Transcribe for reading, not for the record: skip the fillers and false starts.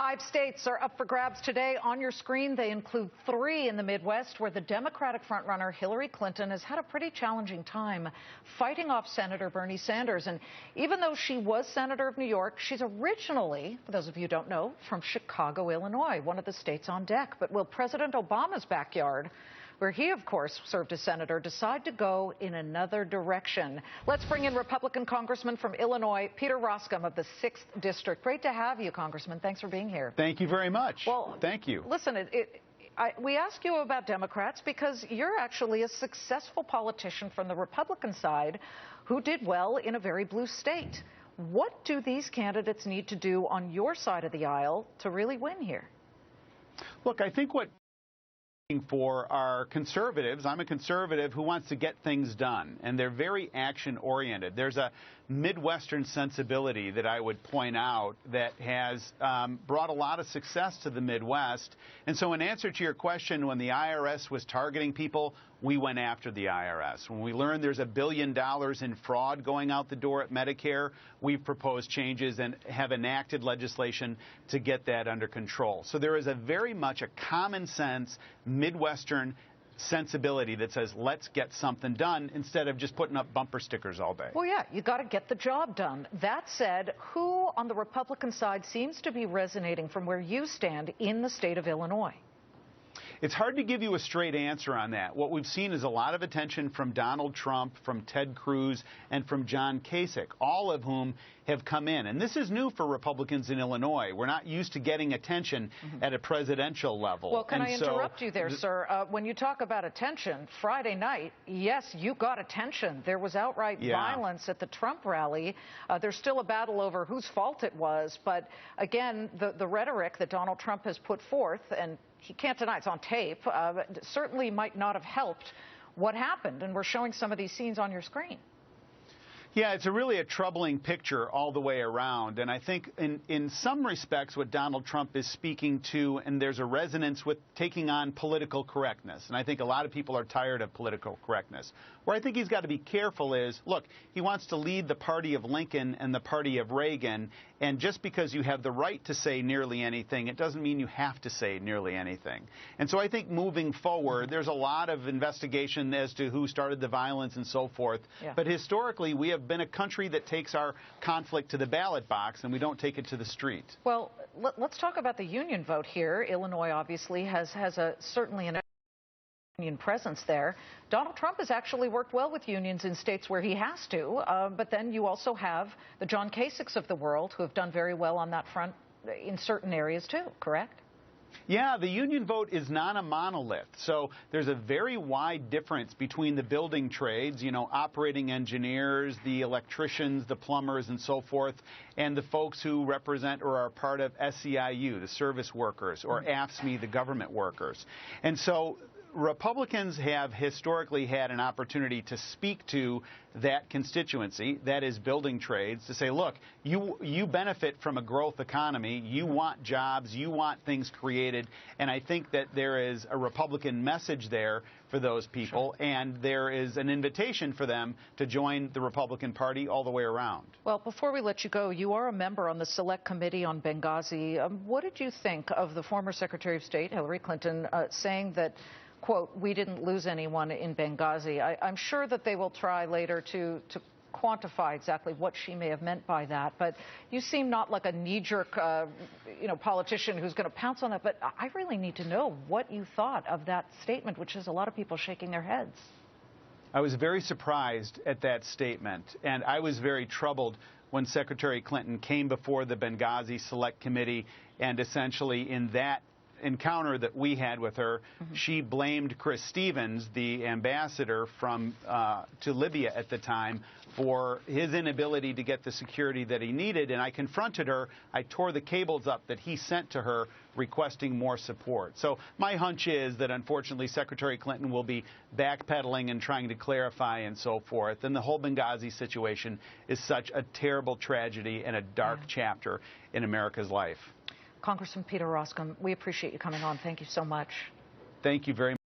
5 states are up for grabs today. On your screen, they include 3 in the Midwest, where the Democratic frontrunner Hillary Clinton has had a pretty challenging time fighting off Senator Bernie Sanders. And even though she was Senator of New York, she's originally, for those of you who don't know, from Chicago, Illinois, one of the states on deck. But will President Obama's backyard, where he, of course, served as senator, decide to go in another direction? Let's bring in Republican Congressman from Illinois, Peter Roskam of the 6th District. Great to have you, Congressman. Thanks for being here. Thank you very much. Well, thank you. Listen, we ask you about Democrats because you're actually a successful politician from the Republican side who did well in a very blue state. What do these candidates need to do on your side of the aisle to really win here? Look, I think what for are conservatives. I'm a conservative who wants to get things done, and they're very action-oriented. There's a Midwestern sensibility that I would point out that has brought a lot of success to the Midwest. And so in answer to your question, when the IRS was targeting people, we went after the IRS. When we learned there's $1 billion in fraud going out the door at Medicare, we've proposed changes and have enacted legislation to get that under control. So there is a very much a common sense Midwestern sensibility that says, let's get something done instead of just putting up bumper stickers all day. Well, yeah, you got to get the job done. That said, who on the Republican side seems to be resonating from where you stand in the state of Illinois? It's hard to give you a straight answer on that. What we've seen is a lot of attention from Donald Trump, from Ted Cruz, and from John Kasich, all of whom have come in. And this is new for Republicans in Illinois. We're not used to getting attention at a presidential level. Well, can I interrupt you there, sir? When you talk about attention, Friday night, yes, you got attention. There was outright violence at the Trump rally. There's still a battle over whose fault it was. But again, the rhetoric that Donald Trump has put forth, and he can't deny it's on tape, but certainly might not have helped what happened. And we're showing some of these scenes on your screen. Yeah, it's really a troubling picture all the way around. And I think in some respects what Donald Trump is speaking to, and there's a resonance with taking on political correctness. And I think a lot of people are tired of political correctness. Where I think he's got to be careful is, look, he wants to lead the party of Lincoln and the party of Reagan. And just because you have the right to say nearly anything, it doesn't mean you have to say nearly anything. And so I think moving forward, there's a lot of investigation as to who started the violence and so forth. Yeah. But historically, we have been a country that takes our conflict to the ballot box and we don't take it to the street. Well, let's talk about the union vote here. Illinois obviously has certainly an union presence there. Donald Trump has actually worked well with unions in states where he has to, but then you also have the John Kasichs of the world who have done very well on that front in certain areas too, correct? Yeah, the union vote is not a monolith. So there's a very wide difference between the building trades, you know, operating engineers, the electricians, the plumbers, and so forth, and the folks who represent or are part of SEIU, the service workers, or AFSCME, the government workers. And so Republicans have historically had an opportunity to speak to that constituency, that is building trades, to say, look, you benefit from a growth economy, you want jobs, you want things created, and I think that there is a Republican message there for those people, and there is an invitation for them to join the Republican Party all the way around. Well, before we let you go, you are a member on the Select Committee on Benghazi. What did you think of the former Secretary of State, Hillary Clinton, saying that, quote, we didn't lose anyone in Benghazi? I'm sure that they will try later to quantify exactly what she may have meant by that. But you seem not like a knee-jerk, politician who's going to pounce on it. But I really need to know what you thought of that statement, which has a lot of people shaking their heads. I was very surprised at that statement, and I was very troubled when Secretary Clinton came before the Benghazi Select Committee, and essentially in that encounter that we had with her, she blamed Chris Stevens, the ambassador to Libya at the time, for his inability to get the security that he needed. And I confronted her. I tore the cables up that he sent to her requesting more support. So my hunch is that, unfortunately, Secretary Clinton will be backpedaling and trying to clarify and so forth. And the whole Benghazi situation is such a terrible tragedy and a dark chapter in America's life. Congressman Peter Roskam, we appreciate you coming on. Thank you so much. Thank you very much.